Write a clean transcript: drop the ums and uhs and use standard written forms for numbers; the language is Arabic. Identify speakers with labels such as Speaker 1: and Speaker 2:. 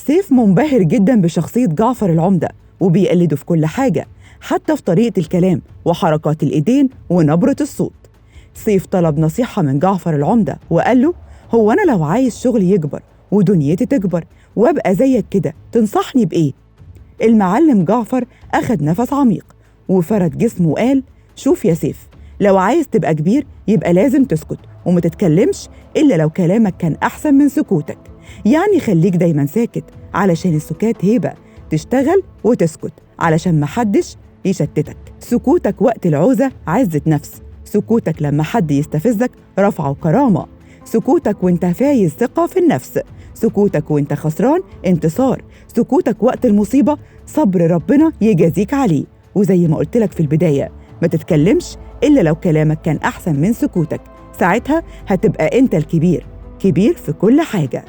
Speaker 1: سيف منبهر جدا بشخصية جعفر العمدة وبيقلده في كل حاجة، حتى في طريقة الكلام وحركات الإيدين ونبرة الصوت. سيف طلب نصيحة من جعفر العمدة وقال له: هو أنا لو عايز شغلي يكبر ودنيتي تكبر وأبقى زيك كده تنصحني بإيه؟ المعلم جعفر أخد نفس عميق وفرد جسمه وقال: شوف يا سيف، لو عايز تبقى كبير يبقى لازم تسكت وما تتكلمش إلا لو كلامك كان أحسن من سكوتك. يعني خليك دايما ساكت علشان السكات هيبة، تشتغل وتسكت علشان محدش يشتتك. سكوتك وقت العوزة عزة نفس، سكوتك لما حد يستفزك رفعه وكرامة، سكوتك وانت فايز ثقة في النفس، سكوتك وانت خسران انتصار، سكوتك وقت المصيبة صبر ربنا يجازيك عليه. وزي ما قلت لك في البداية، ما تتكلمش إلا لو كلامك كان أحسن من سكوتك، ساعتها هتبقى أنت الكبير، كبير في كل حاجة.